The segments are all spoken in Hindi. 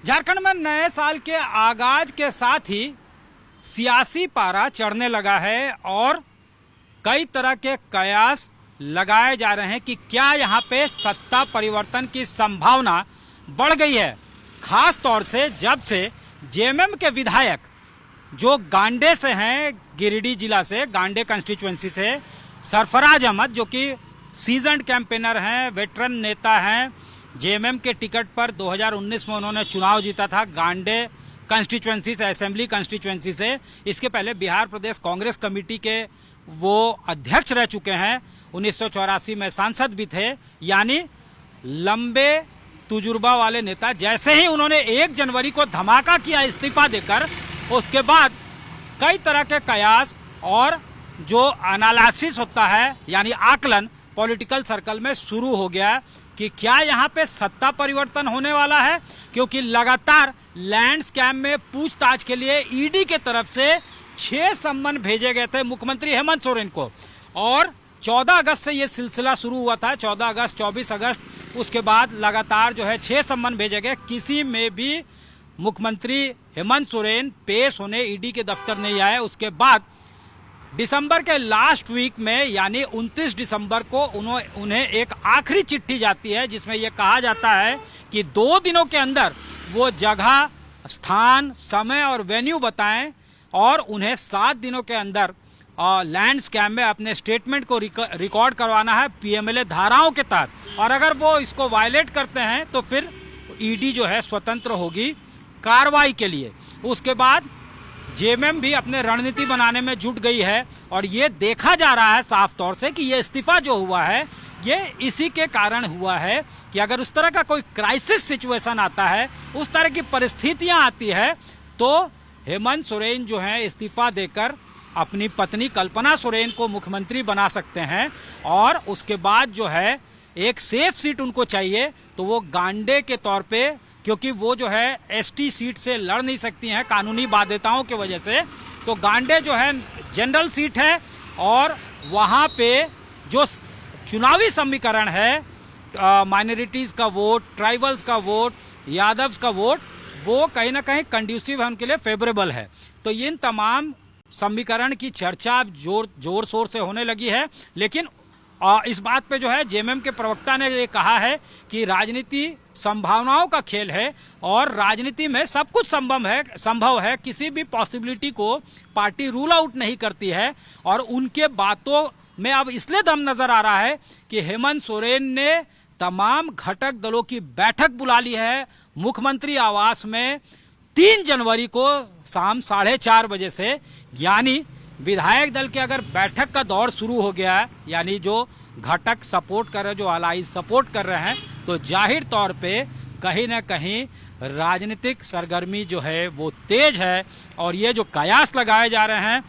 झारखंड में नए साल के आगाज के साथ ही सियासी पारा चढ़ने लगा है और कई तरह के कयास लगाए जा रहे हैं कि क्या यहाँ पे सत्ता परिवर्तन की संभावना बढ़ गई है। खास तौर से जब से जेएमएम के विधायक जो गांडे से हैं, गिरिडीह जिला से, गांडे कंस्टिट्यूएंसी से, सरफराज अहमद जो कि सीजन्ड कैंपेनर हैं, वेटरन नेता हैं, जेएमएम के टिकट पर 2019 में उन्होंने चुनाव जीता था गांडे कंस्टिट्यूएंसी से, असेंबली कंस्टिट्यूएंसी से। इसके पहले बिहार प्रदेश कांग्रेस कमेटी के वो अध्यक्ष रह चुके हैं, 1984 में सांसद भी थे, यानी लंबे तजुर्बा वाले नेता। जैसे ही उन्होंने 1 जनवरी को धमाका किया इस्तीफा देकर, उसके बाद कई तरह के कयास और जो एनालिसिस होता है यानी आकलन पॉलिटिकल सर्कल में शुरू हो गया कि क्या यहाँ पे सत्ता परिवर्तन होने वाला है, क्योंकि लगातार लैंड स्कैम में पूछताछ के लिए ईडी के तरफ से 6 सम्मन भेजे गए थे मुख्यमंत्री हेमंत सोरेन को। और 14 अगस्त से ये सिलसिला शुरू हुआ था, 14 अगस्त, 24 अगस्त, उसके बाद लगातार जो है 6 सम्मन भेजे गए। किसी में भी मुख्यमंत्री हेमंत सोरेन पेश होने ईडी के दफ्तर नहीं आए। उसके बाद दिसंबर के लास्ट वीक में यानी 29 दिसंबर को उन्हें एक आखिरी चिट्ठी जाती है जिसमें यह कहा जाता है कि 2 दिनों के अंदर वो जगह, स्थान, समय और वेन्यू बताएं और उन्हें 7 दिनों के अंदर लैंड स्कैम में अपने स्टेटमेंट को रिकॉर्ड करवाना है पीएमएलए धाराओं के तहत। और अगर वो इसको वायलेट करते हैं तो फिर ईडी जो है स्वतंत्र होगी कार्रवाई के लिए। उसके बाद जेएमएम भी अपने रणनीति बनाने में जुट गई है और ये देखा जा रहा है साफ तौर से कि ये इस्तीफा जो हुआ है ये इसी के कारण हुआ है कि अगर उस तरह का कोई क्राइसिस सिचुएशन आता है, उस तरह की परिस्थितियां आती है, तो हेमंत सोरेन जो है इस्तीफा देकर अपनी पत्नी कल्पना सोरेन को मुख्यमंत्री बना सकते हैं। और उसके बाद जो है एक सेफ सीट उनको चाहिए, तो वो गांडे के तौर पे, क्योंकि वो जो है एसटी सीट से लड़ नहीं सकती हैं कानूनी बाध्यताओं की वजह से, तो गांडे जो है जनरल सीट है और वहाँ पे जो चुनावी समीकरण है, माइनॉरिटीज का वोट, ट्राइबल्स का वोट, यादव्स का वोट, वो कहीं ना कहीं कंड्यूसिव है, उनके लिए फेवरेबल है। तो इन तमाम समीकरण की चर्चा जोर शोर से होने लगी है। लेकिन इस बात पे जो है जेएमएम के प्रवक्ता ने ये कहा है कि राजनीति संभावनाओं का खेल है और राजनीति में सब कुछ संभव है, किसी भी पॉसिबिलिटी को पार्टी रूल आउट नहीं करती है। और उनके बातों में अब इसलिए दम नजर आ रहा है कि हेमंत सोरेन ने तमाम घटक दलों की बैठक बुला ली है मुख्यमंत्री आवास में 3 जनवरी को शाम 4:30 बजे से। यानी विधायक दल के अगर बैठक का दौर शुरू हो गया है, यानी जो घटक सपोर्ट कर रहे हैं, जो अलाइज सपोर्ट कर रहे हैं, तो जाहिर तौर पे कहीं ना कहीं राजनीतिक सरगर्मी जो है वो तेज है। और ये जो कयास लगाए जा रहे हैं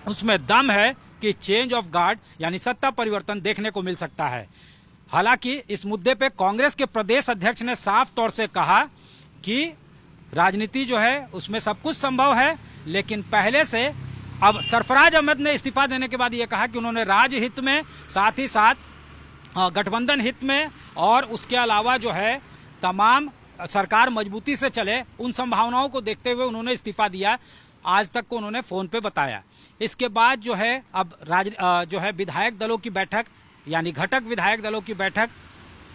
उसमें दम है कि चेंज ऑफ गार्ड यानी सत्ता परिवर्तन देखने को मिल सकता है। हालांकि इस मुद्दे पे कांग्रेस के प्रदेश अध्यक्ष ने साफ तौर से कहा कि राजनीति जो है उसमें सब कुछ संभव है, लेकिन पहले से अब सरफराज अहमद ने इस्तीफा देने के बाद ये कहा कि उन्होंने राज्य हित में, साथ ही साथ गठबंधन हित में और उसके अलावा जो है तमाम सरकार मजबूती से चले, उन संभावनाओं को देखते हुए उन्होंने इस्तीफा दिया। आज तक को उन्होंने फोन पे बताया। इसके बाद जो है अब जो है विधायक दलों की बैठक यानी घटक विधायक दलों की बैठक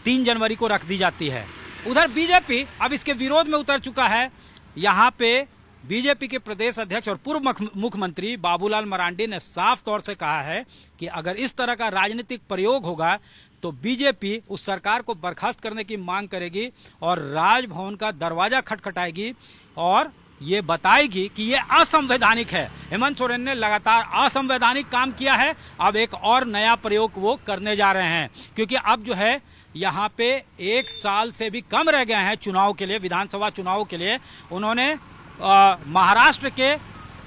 3 जनवरी को रख दी जाती है। उधर बीजेपी अब इसके विरोध में उतर चुका है। यहाँ पे बीजेपी के प्रदेश अध्यक्ष और पूर्व मुख्यमंत्री बाबूलाल मरांडी ने साफ तौर से कहा है कि अगर इस तरह का राजनीतिक प्रयोग होगा तो बीजेपी उस सरकार को बर्खास्त करने की मांग करेगी और राजभवन का दरवाजा खटखटाएगी और ये बताएगी कि ये असंवैधानिक है। हेमंत सोरेन ने लगातार असंवैधानिक काम किया है, अब एक और नया प्रयोग वो करने जा रहे हैं, क्योंकि अब जो है यहाँ पे 1 साल से भी कम रह गए हैं चुनाव के लिए, विधानसभा चुनाव के लिए। उन्होंने महाराष्ट्र के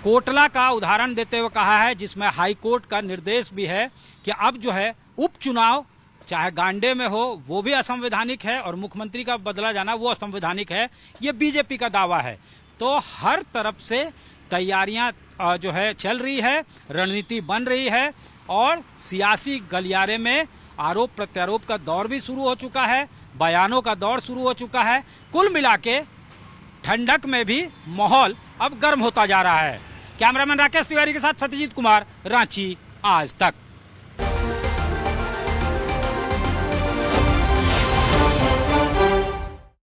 कोटला का उदाहरण देते हुए कहा है, जिसमें हाई कोर्ट का निर्देश भी है कि अब जो है उपचुनाव चाहे गांडे में हो वो भी असंवैधानिक है और मुख्यमंत्री का बदला जाना वो असंवैधानिक है। ये बीजेपी का दावा है। तो हर तरफ से तैयारियां जो है चल रही है, रणनीति बन रही है और सियासी गलियारे में आरोप प्रत्यारोप का दौर भी शुरू हो चुका है, बयानों का दौर शुरू हो चुका है। कुल मिला के ठंडक में भी माहौल अब गर्म होता जा रहा है। कैमरामैन राकेश तिवारी के साथ सत्यजीत कुमार, रांची आज तक।